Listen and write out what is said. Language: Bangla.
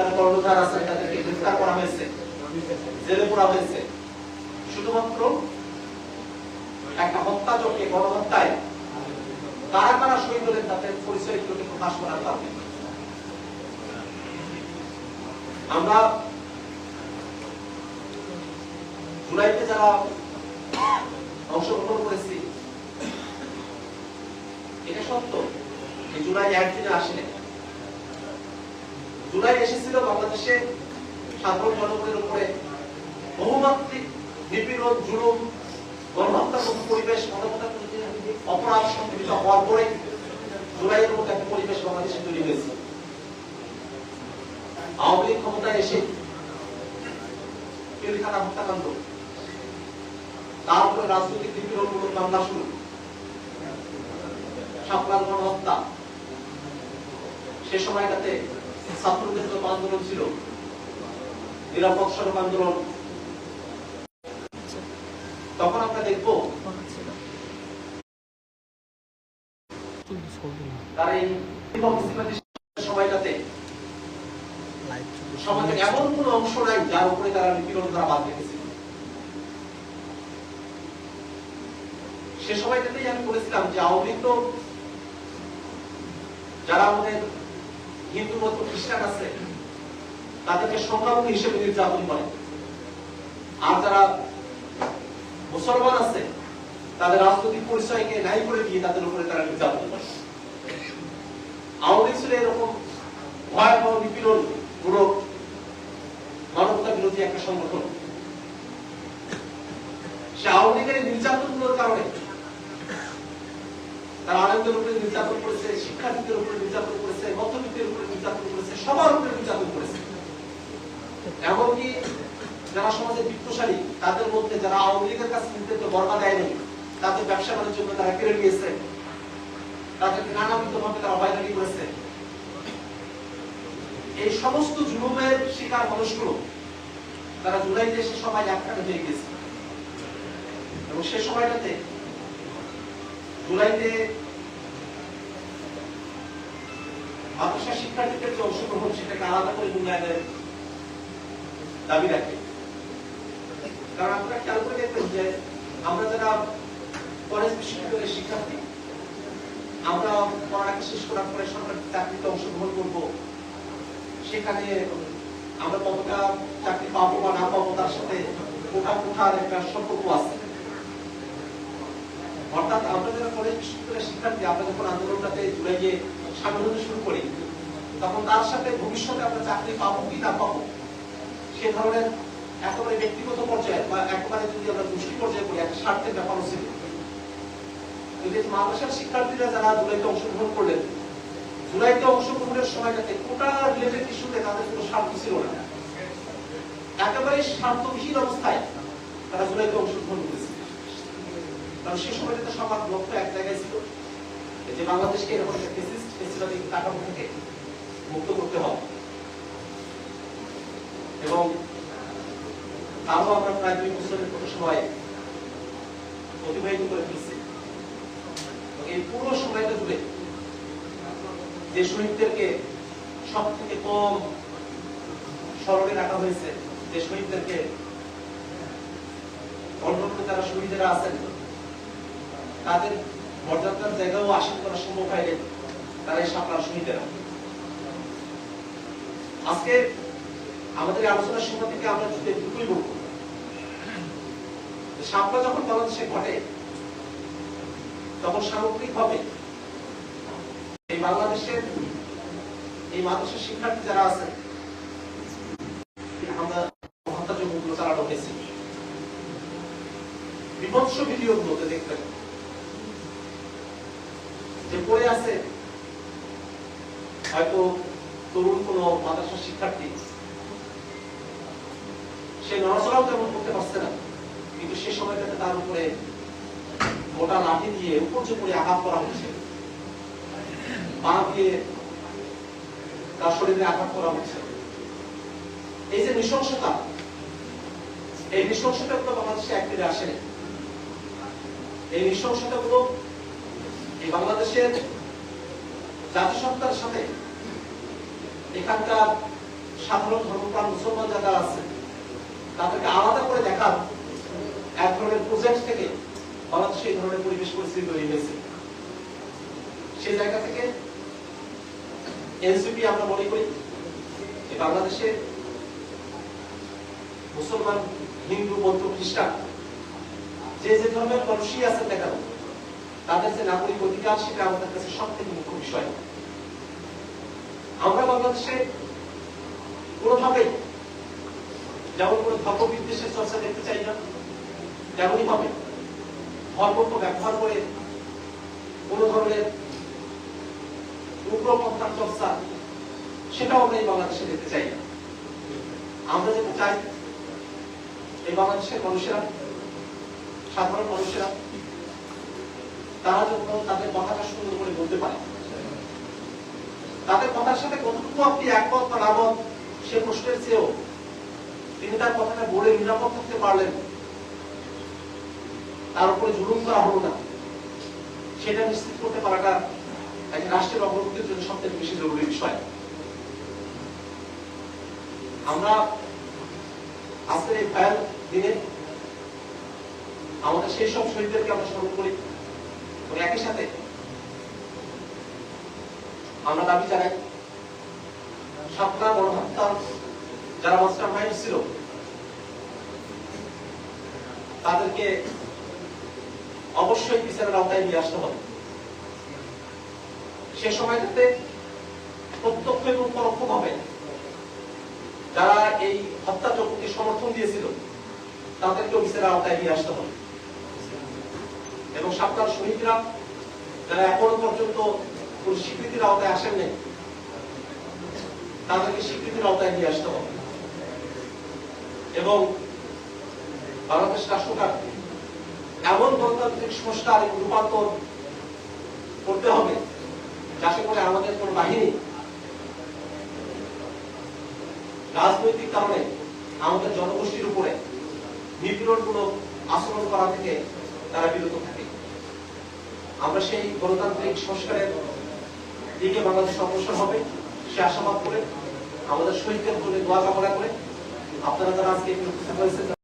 যারা কর্ণধার আছে তাদেরকে গ্রেফতার করা হয়েছে, জেলে পোড়া হয়েছে, শুধুমাত্র একটা হত্যাযজ্ঞে, গণহত্যায় কারা কারা শহীদ হলেন তাদের পরিচয়গুলোকে প্রকাশ করার কারণে। আমরা জুলাইতে যারা অংশগ্রহণ করেছি, এটা সত্য যে জুলাই একদিনে আসেনি। জুলাই এসেছিল বাংলাদেশে সাধারণ জনগণের উপরে বহুমাত্রিক নিপীড়ন, জুলুম, গণহত্যার মতো পরিবেশ, অপরাধ সংঘটিত হওয়ার পরে জুলাইয়ের মতো একটা পরিবেশ বাংলাদেশে তৈরি হয়েছে। আওয়ামী লীগ ক্ষমতায় এসে পিলখানা হত্যাকাণ্ড, তারপরে রাজনৈতিক নিপীড়নমূলক মামলা শুরু, শাপলার গণহত্যা, সে সময়টাতে ছাত্রদের যত আন্দোলন ছিল, নিরাপদ সড়ক আন্দোলন, তখন আমরা দেখব তার এই সময়টাতে সমাজের এমন কোন অংশ নাই যার উপরে তারা নিপীড়ন করা বাদ রেখেছিল। সে সময়টাতেই আমি বলেছিলাম যে আওয়ামী লীগ তো যারা আমাদের হিন্দু মত খ্রিস্টান আছে তাদেরকে সংখ্যালঘু হিসেবে নির্যাতন করে, আর যারা মুসলমান আছে তাদের রাজনৈতিক পরিচয়কে নাই করে দিয়ে তাদের উপরে তারা নির্যাতন করে। আওয়ামী লীগ ছিল এরকম ভয়াবহ নিপীড়ন মূলক মানবতা বিরোধী একটা সংগঠন। সে আওয়ামী লীগের নির্যাতনগুলোর কারণে তারা আনন্দের উপরে নির্যাতন করেছে, শিক্ষার্থীদের উপরে নির্যাতন করেছে, মধ্যবিত্তের উপরে নির্যাতন করেছে, সবার উপরে নির্যাতন করেছে। এমনকি যারা সমাজের বিত্তশালী তাদের মধ্যে যারা আওয়ামী লীগের কাছে নির্যাতন বর্গা দেয়নি, তাদের ব্যবসা বাণিজ্যের জন্য তারা কেড়ে নিয়েছে, তাদেরকে নানাবিধ ভাবে তারা হয়রানি করেছে। এই সমস্ত জুলুমের শিকার মানুষগুলো তারা জুলাই দেশে সবাই একসাথে হয়ে গেছে। এবং সে সময়টাতে জুলাইতে মাদ্রাসা শিক্ষার্থীদের যে অংশগ্রহণ সেটাকে আলাদা করে মূল্যায়নের দাবি রাখে। কারণ আপনারা খেয়াল করে দেখবেন যে আমরা যারা কলেজ বিশ্ববিদ্যালয়ের শিক্ষার্থী, আমরা পড়ালেখা শেষ করার পরে সরকারি চাকরিতে অংশগ্রহণ করব, সেখানে আমরা কতটা চাকরি পাবো বা না পাবো তার সাথে কোঠার একটা সম্পর্ক আছে। অর্থাৎ আমরা যারা কলেজ বিশ্ববিদ্যালয়ের শিক্ষার্থী, আমরা যখন আন্দোলনটাতে জুলাইয়ে সামিল হতে শুরু করি তখন তার সাথে ভবিষ্যতে আমরা চাকরি পাবো কি না পাবো সে ধরনের একেবারে ব্যক্তিগত পর্যায়ে বা একেবারে যদি আমরা গোষ্ঠী পর্যায়ে করি একটা স্বার্থের ব্যাপারও ছিল। যদি মাদ্রাসার শিক্ষার্থীরা যারা জুলাইতে অংশগ্রহণ করলেন, জুলাইতে অংশগ্রহণের সময়টাতে কোটা রিলেটেড ইস্যুতে তাদের কোনো স্বার্থ ছিল না, একেবারে স্বার্থবিহীন অবস্থায় তারা জুলাইতে অংশগ্রহণ করেছে। কারণ সে সময়টাতে সবার লক্ষ্য এক জায়গায় ছিল যে বাংলাদেশকে এরকম একটা ফ্যাসিস্ট কাঠামো থেকে মুক্ত করতে হবে। এবং তাও আমরা প্রায় 2 বছরের মতো সময় অতিবাহিত করে ফেলছি। এই পুরো সময়টা জুড়ে যে শহীদদেরকে সব থেকে কম স্মরণে রাখা হয়েছে, যে শহীদদেরকে অন্যান্য যারা শহীদেরা আছেন তাদের মর্যাদার জায়গাও আসন করা সম্ভব হয়নি, তারা এই শাপলার শহীদেরা। আজকে আমাদের আলোচনার সময় থেকে আমরা দুটোই বলব, শাপলা যখন বাংলাদেশে ঘটে তখন সামগ্রিক ভাবে এই বাংলাদেশের এই মাদ্রাসার শিক্ষার্থী যারা আছে আমরা হত্যাযজ্ঞগুলো চালানো হয়েছে। বিভৎস ভিডিওগুলোতে দেখতেন যে পড়ে আছে হয়তো তরুণ কোন মাদ্রাসার শিক্ষার্থী, সে নড়াচড়াও তেমন করতে পারছে না, কিন্তু সে সময়টাতে তার উপরে মোটা লাঠি দিয়ে উপর্য করে আঘাত করা হচ্ছে, পা দিয়ে তার শরীরে আঘাত করা হচ্ছে। এই যে নৃশংসতা, এই নৃশংসতা গুলো বাংলাদেশে একদিনে আসেনি। এই নৃশংসতা গুলো এই বাংলাদেশের জাতিসত্তার সাথে এখানকার সাধারণ ধর্মপ্রাণ মুসলমান যারা আছে তাদেরকে আলাদা করে দেখার এক ধরনের প্রজেক্ট থেকে বাংলাদেশে এই ধরনের পরিবেশ পরিস্থিতি তৈরি হয়েছে। সেই জায়গা থেকে এনসিপি আমরা মনে করি যে বাংলাদেশে মুসলমান, হিন্দু, বৌদ্ধ, খ্রিস্টান যে যে ধর্মের মানুষই আছেন না কেন তাদের যে নাগরিক অধিকার সেটা আমাদের কাছে সব থেকে মুখ্য বিষয়। আমরা বাংলাদেশে কোনোভাবেই যেমন কোনো ধর্ম বিদ্বেষের চর্চা দেখতে চাই না, তেমনই ভাবে ধর্মকে ব্যবহার করে কোন ধরনের উগ্রপন্থার চর্চা সেটাও আমরা এই বাংলাদেশে দেখতে চাই না। আমরা যেটা চাই এই বাংলাদেশের মানুষেরা, সাধারণ মানুষেরা তারা যখন তাদের কথাটা সুন্দর করে বলতে পারে, তাদের কথার সাথে কতটুকু আপনি একমত বা নামত সে প্রশ্নের চেয়েও তিনি তার কথাটা বলে নিরাপদ থাকতে পারলেন, তার উপরে জুলুম করা হলো না, সেটা নিশ্চিত করতে পারাটা একটা রাষ্ট্রের অগ্রগতির জন্য সবথেকে বেশি জরুরি বিষয়। আমরা আজকের এই ভয়াল দিনে আমাদের সেই সব শহীদদেরকে আমরা স্মরণ করি, একই সাথে আমরা দাবি জানাই সাতটা গণহত্যার যারা মাস্টার মাইন্ড ছিল তাদেরকে অবশ্যই বিচারের আওতায় নিয়ে আসতে হবে। সে সময়টাতে প্রত্যক্ষ এবং পরোক্ষভাবে যারা এই হত্যাযজ্ঞকে সমর্থন দিয়েছিল তাদেরকে বিচারের আওতায় নিয়ে আসতে হবে এবং সাতটার শহীদরা যারা এখনো পর্যন্ত কোন স্বীকৃতির আওতায় আসেননি তাদেরকে স্বীকৃতির আওতায় নিয়ে আসতে হবে এবং বাংলাদেশ রাষ্ট্রকে এমন গণতান্ত্রিক সংস্কার এবং রূপান্তর করতে হবে যাতে করে আমাদের কোন বাহিনী রাজনৈতিক কারণে আমাদের জনগোষ্ঠীর উপরে নিপীড়নমূলক আচরণ করা থেকে তারা বিরত থাকে। আমরা সেই গণতান্ত্রিক সংস্কারের দিকে বাংলাদেশ অগ্রসর হবে সে আশাবাদ করে আমাদের শহীদদের জন্য দোয়া কামনা করে আপনারা যারা আজকে উপস্থিত হয়েছে